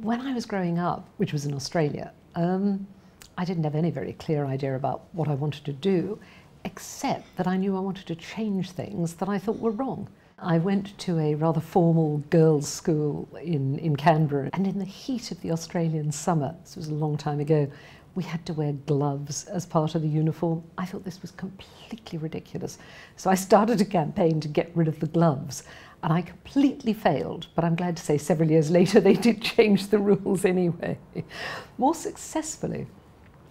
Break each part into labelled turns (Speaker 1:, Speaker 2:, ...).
Speaker 1: When I was growing up, which was in Australia, I didn't have any very clear idea about what I wanted to do, except that I knew I wanted to change things that I thought were wrong. I went to a rather formal girls' school in Canberra, and in the heat of the Australian summer, this was a long time ago, we had to wear gloves as part of the uniform. I thought this was completely ridiculous. So I started a campaign to get rid of the gloves, and I completely failed, but I'm glad to say several years later they did change the rules anyway. More successfully,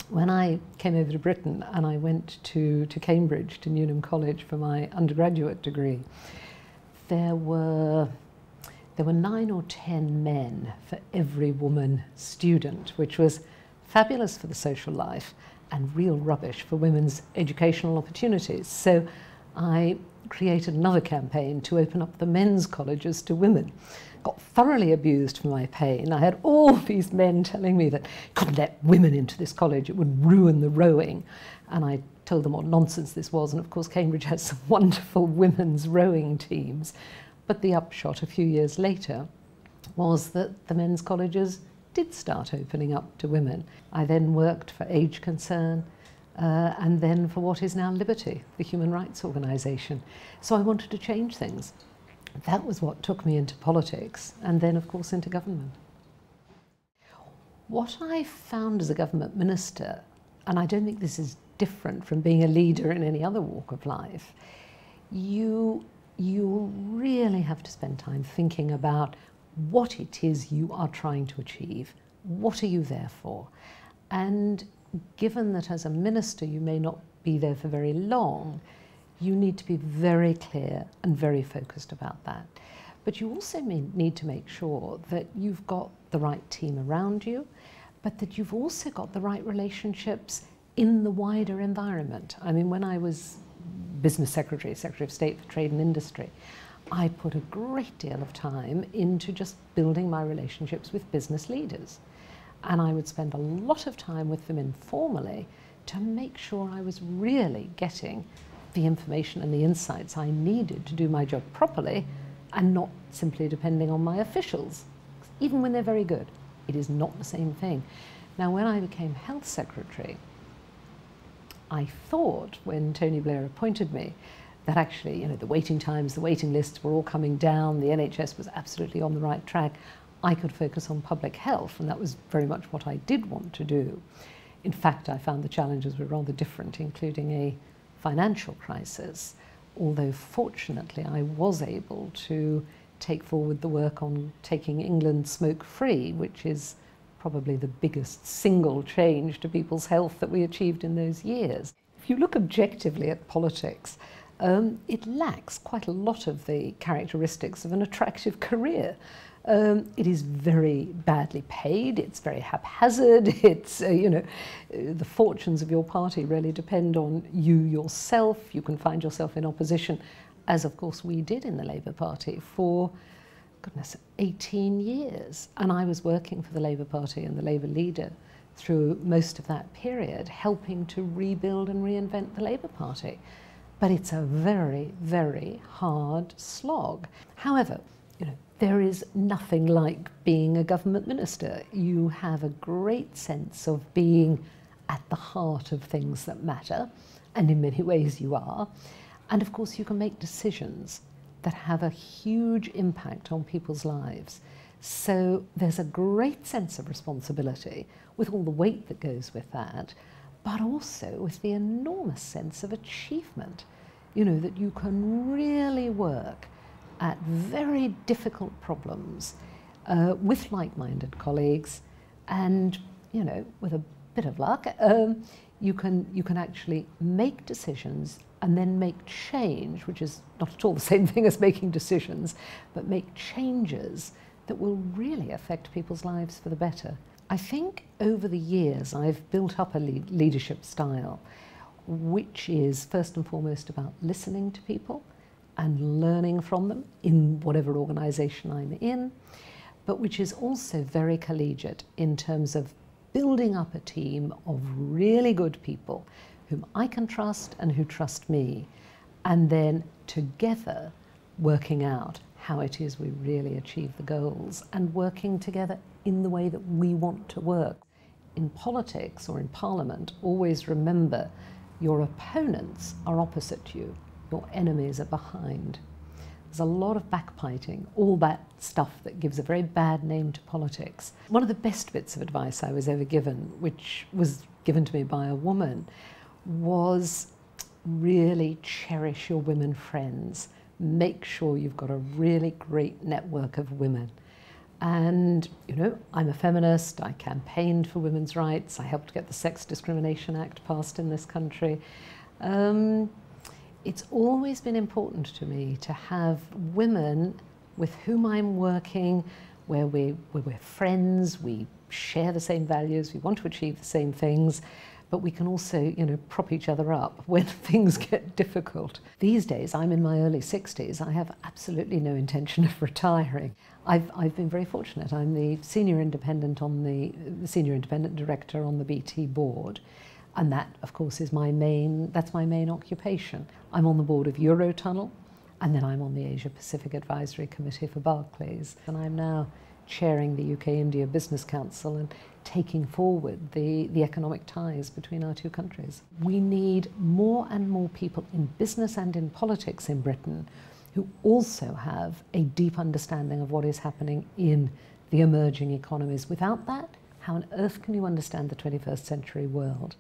Speaker 1: when I came over to Britain and I went to Cambridge, to Newnham College for my undergraduate degree, there were 9 or 10 men for every woman student, which was fabulous for the social life and real rubbish for women's educational opportunities. So I created another campaign to open up the men's colleges to women. Got thoroughly abused for my pain. I had all these men telling me that couldn't let women into this college, it would ruin the rowing. And I told them what nonsense this was, and of course Cambridge has some wonderful women's rowing teams. But the upshot a few years later was that the men's colleges did start opening up to women. I then worked for Age Concern, and then for what is now Liberty, the human rights organisation. So I wanted to change things. That was what took me into politics, and then of course into government. What I found as a government minister, and I don't think this is different from being a leader in any other walk of life, you really have to spend time thinking about what it is you are trying to achieve. What are you there for? And given that as a minister you may not be there for very long, you need to be very clear and very focused about that. But you also need to make sure that you've got the right team around you, but that you've also got the right relationships in the wider environment. I mean, when I was Business Secretary, Secretary of State for Trade and Industry, I put a great deal of time into just building my relationships with business leaders. And I would spend a lot of time with them informally to make sure I was really getting the information and the insights I needed to do my job properly and not simply depending on my officials. Even when they're very good, it is not the same thing. Now, when I became Health Secretary, I thought when Tony Blair appointed me that actually, the waiting times, the waiting lists were all coming down, the NHS was absolutely on the right track. I could focus on public health, and that was very much what I did want to do. In fact, I found the challenges were rather different, including a financial crisis, although fortunately I was able to take forward the work on taking England smoke-free, which is probably the biggest single change to people's health that we achieved in those years. If you look objectively at politics, it lacks quite a lot of the characteristics of an attractive career. It is very badly paid, it's very haphazard, it's, the fortunes of your party really depend on you yourself. You can find yourself in opposition, as of course we did in the Labour Party for, goodness, 18 years. And I was working for the Labour Party and the Labour leader through most of that period, helping to rebuild and reinvent the Labour Party. But it's a very, very hard slog. However, there is nothing like being a government minister. You have a great sense of being at the heart of things that matter, and in many ways you are. And of course you can make decisions that have a huge impact on people's lives. So there's a great sense of responsibility with all the weight that goes with that, but also with the enormous sense of achievement, that you can really work at very difficult problems with like-minded colleagues, and with a bit of luck, you can actually make decisions and then make change, which is not at all the same thing as making decisions, but make changes that will really affect people's lives for the better. I think over the years I've built up a leadership style which is first and foremost about listening to people and learning from them in whatever organisation I'm in, but which is also very collegiate in terms of building up a team of really good people whom I can trust and who trust me, and then together working out how it is we really achieve the goals and working together in the way that we want to work. In politics or in Parliament, always remember your opponents are opposite you, your enemies are behind. There's a lot of backbiting, all that stuff that gives a very bad name to politics. One of the best bits of advice I was ever given, which was given to me by a woman, was really cherish your women friends. Make sure you've got a really great network of women. And, you know, I'm a feminist, I campaigned for women's rights, I helped get the Sex Discrimination Act passed in this country. It's always been important to me to have women with whom I'm working, where we're friends, we share the same values, we want to achieve the same things, but we can also, you know, prop each other up when things get difficult. These days, I'm in my early 60s, I have absolutely no intention of retiring. I've been very fortunate. I'm the senior independent director on the BT board. And that, of course, is that's my main occupation. I'm on the board of Eurotunnel, and then I'm on the Asia Pacific Advisory Committee for Barclays. And I'm now chairing the UK-India Business Council and taking forward the economic ties between our two countries. We need more and more people in business and in politics in Britain who also have a deep understanding of what is happening in the emerging economies. Without that, how on earth can you understand the 21st century world?